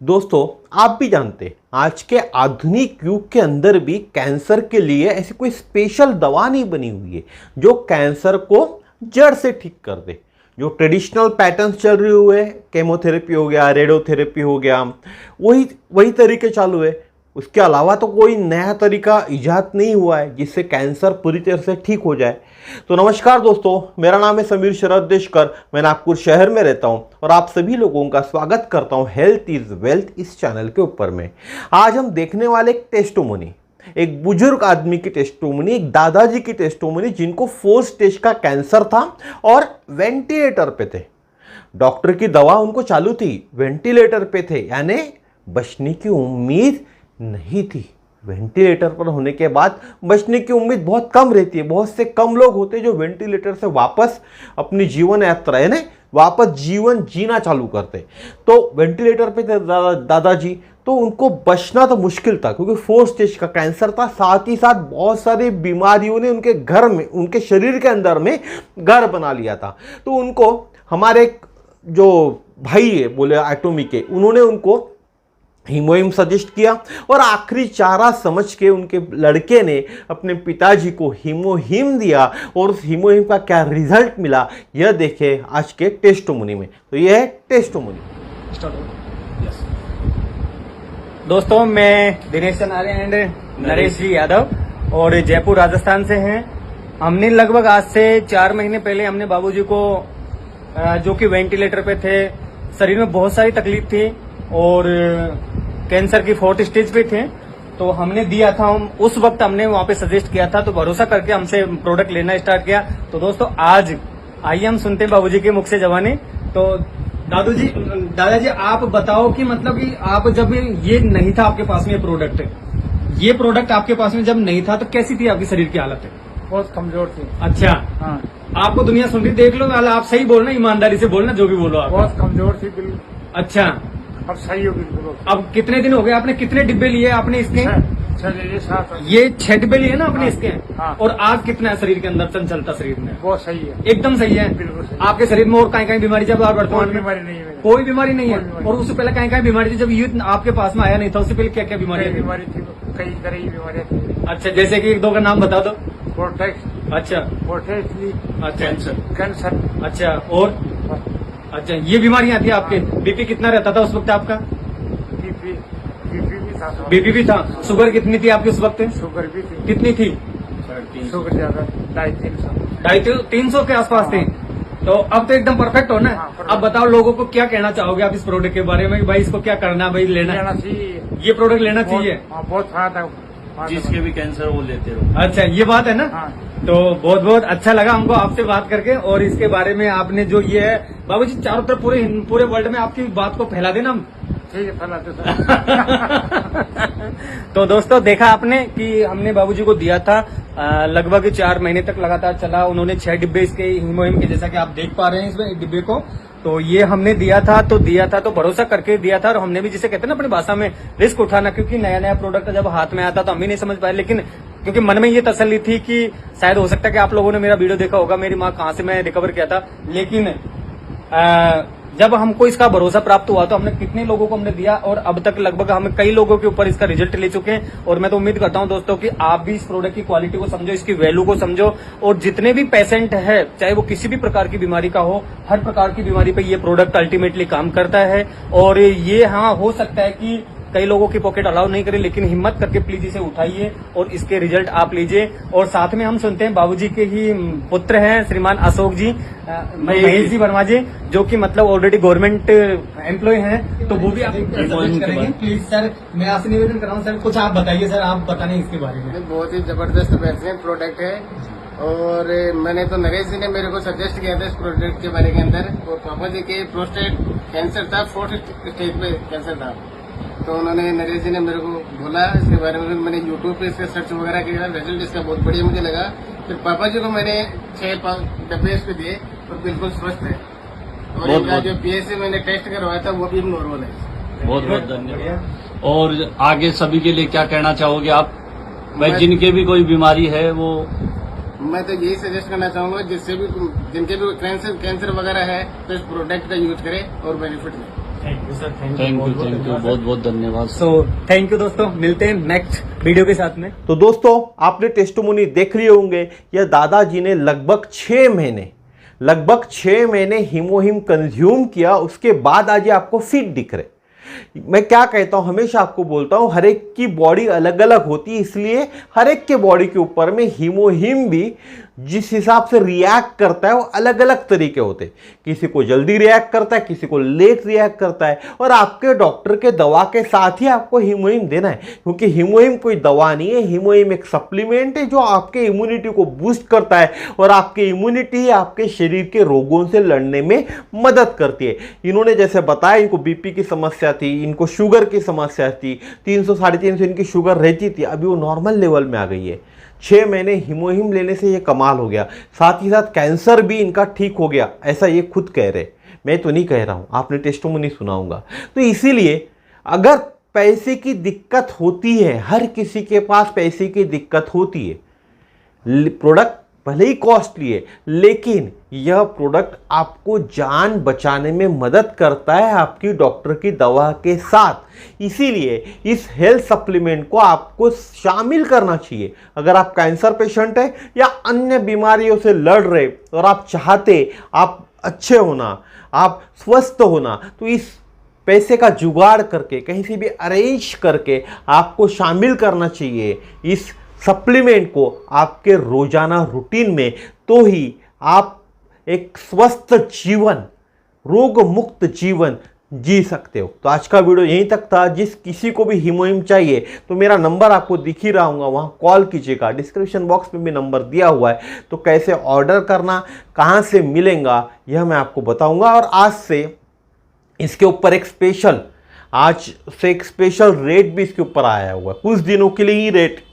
दोस्तों, आप भी जानते हैं आज के आधुनिक युग के अंदर भी कैंसर के लिए ऐसी कोई स्पेशल दवा नहीं बनी हुई है जो कैंसर को जड़ से ठीक कर दे। जो ट्रेडिशनल पैटर्न्स चल रहे हुए, केमोथेरेपी हो गया, रेडियोथेरेपी हो गया, वही तरीके चालू है। उसके अलावा तो कोई नया तरीका इजाद नहीं हुआ है जिससे कैंसर पूरी तरह से ठीक हो जाए। तो नमस्कार दोस्तों, मेरा नाम है समीर शरद देशकर। मैं नागपुर शहर में रहता हूं और आप सभी लोगों का स्वागत करता हूं हेल्थ इज वेल्थ इस चैनल के ऊपर में। आज हम देखने वाले एक टेस्टोमनी, एक बुजुर्ग आदमी की टेस्टोमनी, एक दादाजी की टेस्टोमनी जिनको 4 स्टेज का कैंसर था और वेंटिलेटर पे थे। डॉक्टर की दवा उनको चालू थी, वेंटिलेटर पे थे, यानी बचने की उम्मीद नहीं थी। वेंटिलेटर पर होने के बाद बचने की उम्मीद बहुत कम रहती है। बहुत से कम लोग होते हैं जो वेंटिलेटर से वापस अपनी जीवन यात्रा है ना, वापस जीवन जीना चालू करते। तो वेंटिलेटर पे थे दादाजी, तो उनको बचना तो मुश्किल था क्योंकि 4 स्टेज का कैंसर था। साथ ही साथ बहुत सारी बीमारियों ने उनके घर में, उनके शरीर के अंदर में घर बना लिया था। तो उनको हमारे जो भाई है बोले एटोमी के, उन्होंने उनको हीमोहिम सजेस्ट किया और आखिरी चारा समझ के उनके लड़के ने अपने पिताजी को हीमोहिम दिया और उस हीमोहिम का क्या रिजल्ट मिला यह देखे आज के टेस्टोमनी में। तो यह है टेस्टोमनी। दोस्तों, मैं दिनेश चनारे एंड नरेश जी यादव और जयपुर राजस्थान से हैं। हमने लगभग आज से 4 महीने पहले हमने बाबूजी को, जो कि वेंटिलेटर पे थे, शरीर में बहुत सारी तकलीफ थी और कैंसर की 4th स्टेज पे थे, तो हमने दिया था। हम उस वक्त हमने वहां पे सजेस्ट किया था, तो भरोसा करके हमसे प्रोडक्ट लेना स्टार्ट किया। तो दोस्तों, आज आइए हम सुनते हैं बाबूजी के मुख से जवानी। तो दादाजी आप बताओ कि मतलब कि आप जब ये नहीं था आपके पास में ये प्रोडक्ट आपके पास में जब नहीं था तो कैसी थी आपकी शरीर की हालत? बहुत कमजोर थी। अच्छा, हाँ। आपको दुनिया सुन रही, देख लो, आप सही बोलना, ईमानदारी से बोलना, जो भी बोलो आप। बहुत कमजोर थी बिल्कुल। अच्छा, अब सही हो बिल्कुल। अब कितने दिन हो गए? आपने कितने डिब्बे लिए आपने इसके? 7 ये 6 डिब्बे लिए ना आपने हाँ, इसके? हाँ। और आज कितना है शरीर के अंदर चंचलता शरीर में? बहुत सही है, एकदम सही है। बिल्कुल सही। आपके शरीर में और कहीं बीमारी जब आप वर्तमान कोई में? बीमारी नहीं है। कोई बीमारी नहीं है। कोई बीमारी और उससे पहले कहीं बीमारी थी जब यूथ आपके पास में आया नहीं था, उससे पहले क्या क्या बीमारी थी? बीमारी थी, कई तरह की बीमारियां थी। अच्छा, जैसे कि 1-2 का नाम बता दो। प्रोटेक्ट, अच्छा अच्छा कैंसर। अच्छा, और अच्छा, ये बीमारियां थी आपके। बीपी कितना रहता था उस वक्त आपका? बीपी भी था। शुगर कितनी थी आपकी उस वक्त? शुगर भी थी। कितनी थी? शुगर ज्यादा, 250-300 के आसपास थी। तो अब तो एकदम परफेक्ट हो ना। हाँ, अब बताओ लोगों को क्या कहना चाहोगे आप इस प्रोडक्ट के बारे में कि भाई इसको क्या करना है, भाई लेना चाहिए, ये प्रोडक्ट लेना चाहिए। बहुत फायदा। जिसके भी कैंसर वो लेते रहो। अच्छा, ये बात है ना। हाँ। तो बहुत बहुत अच्छा लगा हमको आपसे बात करके। और इसके बारे में आपने जो ये है बाबूजी, चारों तरफ पूरे वर्ल्ड में आपकी बात को फैला देना हम। ठीक है, फैलाते तो दोस्तों, देखा आपने कि हमने बाबूजी को दिया था, लगभग 4 महीने तक लगातार चला। उन्होंने 6 डिब्बे इसके हीमोहिम के, जैसा कि आप देख पा रहे हैं इसमें डिब्बे को, तो ये हमने दिया था तो भरोसा करके दिया था। और हमने भी, जिसे कहते हैं ना अपनी भाषा में, रिस्क उठाना, क्योंकि नया प्रोडक्ट जब हाथ में आता तो हम भी नहीं समझ पाए। लेकिन क्योंकि मन में ये तसल्ली थी कि शायद हो सकता है कि आप लोगों ने मेरा वीडियो देखा होगा, मेरी माँ कहाँ से मैं रिकवर किया था। लेकिन जब हमको इसका भरोसा प्राप्त हुआ तो हमने कितने लोगों को हमने दिया और अब तक लगभग हम कई लोगों के ऊपर इसका रिजल्ट ले चुके हैं। और मैं तो उम्मीद करता हूं दोस्तों कि आप भी इस प्रोडक्ट की क्वालिटी को समझो, इसकी वैल्यू को समझो। और जितने भी पेशेंट है, चाहे वो किसी भी प्रकार की बीमारी का हो, हर प्रकार की बीमारी पे ये प्रोडक्ट अल्टीमेटली काम करता है। और ये, हाँ, हो सकता है कि कई लोगों की पॉकेट अलाउ नहीं करे, लेकिन हिम्मत करके प्लीज इसे उठाइए और इसके रिजल्ट आप लीजिए। और साथ में हम सुनते हैं बाबूजी के ही पुत्र हैं श्रीमान अशोक जी, महेश जी वर्मा जी, जो कि मतलब ऑलरेडी गवर्नमेंट एम्प्लॉय हैं, तो वो भी आप सजेस्ट करेंगे। प्लीज सर, मैं आपसे निवेदन कर रहा हूँ सर, कुछ आप बताइए सर, आप बताने इसके बारे में। बहुत ही जबरदस्त बेहतरीन प्रोडक्ट है और मैंने तो नरेश जी ने मेरे को सजेस्ट किया था इस प्रोडक्ट के बारे के अंदर। और पापा जी के प्रोस्टेट कैंसर था, 4th स्टेज पे कैंसर था, तो उन्होंने, नरेश जी ने मेरे को बोला इसके बारे में। मैंने यूट्यूब पे इसका सर्च वगैरह किया, रिजल्ट इसका बहुत बढ़िया मुझे लगा। फिर पापा जी को मैंने 6 डब्बे इस पे दिए और बिल्कुल स्वस्थ है। और इनका जो PSA मैंने टेस्ट करवाया था वो भी नॉर्मल है। बहुत बहुत धन्यवाद। और आगे सभी के लिए क्या कहना चाहोगे आप, भाई जिनके भी कोई बीमारी है वो? मैं तो यही सजेस्ट करना चाहूंगा, जिनके भी कैंसर वगैरह है तो इस प्रोडक्ट का यूज करें और बेनिफिट लें। Thank you. Sir thank thank you you बहुत बहुत धन्यवाद। सो थैंक यू दोस्तों, मिलते हैं नेक्स्ट वीडियो के साथ में। तो दोस्तों आपने टेस्टिमोनी देख लिए होंगे। यह दादाजी ने लगभग 6 महीने हीमोहिम कंज्यूम किया, उसके बाद आज ये आपको फिट दिख रहे। मैं क्या कहता हूं, हमेशा आपको बोलता हूं, हर एक की बॉडी अलग अलग होती है, इसलिए हर एक के बॉडी के ऊपर में हीमोहिम भी जिस हिसाब से रिएक्ट करता है वो अलग अलग तरीके होते हैं। किसी को जल्दी रिएक्ट करता है, किसी को लेट रिएक्ट करता है, और आपके डॉक्टर के दवा के साथ ही आपको हीमोहिम देना है, क्योंकि हीमोहिम कोई दवा नहीं है, हीमोहिम एक सप्लीमेंट है जो आपके इम्यूनिटी को बूस्ट करता है और आपकी इम्यूनिटी आपके शरीर के रोगों से लड़ने में मदद करती है। इन्होंने जैसे बताया, इनको बीपी की समस्या थी, इनको शुगर की समस्या थी, 300 350 इनकी शुगर रहती थी, अभी वो नॉर्मल लेवल में आ गई है। 6 महीने हीमोहिम लेने से ये कमाल हो गया। साथ ही साथ कैंसर भी इनका ठीक हो गया, ऐसा ये खुद कह रहे, मैं तो नहीं कह रहा हूं, आपने टेस्टिमोनी सुनाऊंगा। तो इसीलिए अगर पैसे की दिक्कत होती है, हर किसी के पास पैसे की दिक्कत होती है, प्रोडक्ट भले ही कॉस्टली है, लेकिन यह प्रोडक्ट आपको जान बचाने में मदद करता है आपकी डॉक्टर की दवा के साथ। इसीलिए इस हेल्थ सप्लीमेंट को आपको शामिल करना चाहिए। अगर आप कैंसर पेशेंट है या अन्य बीमारियों से लड़ रहे और आप चाहते आप अच्छे होना, आप स्वस्थ होना, तो इस पैसे का जुगाड़ करके कहीं से भी अरेंज करके आपको शामिल करना चाहिए इस सप्लीमेंट को आपके रोजाना रूटीन में, तो ही आप एक स्वस्थ जीवन, रोग मुक्त जीवन जी सकते हो। तो आज का वीडियो यहीं तक था। जिस किसी को भी हीमोहिम चाहिए तो मेरा नंबर आपको दिख ही रहा होगा, वहाँ कॉल कीजिएगा। डिस्क्रिप्शन बॉक्स में भी नंबर दिया हुआ है, तो कैसे ऑर्डर करना, कहाँ से मिलेगा, यह मैं आपको बताऊंगा। और आज से इसके ऊपर एक स्पेशल रेट भी इसके ऊपर आया हुआ है। कुछ दिनों के लिए ही रेट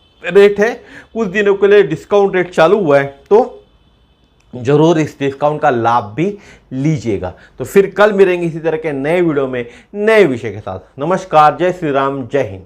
है, कुछ दिनों के लिए डिस्काउंट रेट चालू हुआ है, तो जरूर इस डिस्काउंट का लाभ भी लीजिएगा। तो फिर कल मिलेंगे इसी तरह के नए वीडियो में नए विषय के साथ। नमस्कार, जय श्री राम, जय हिंद।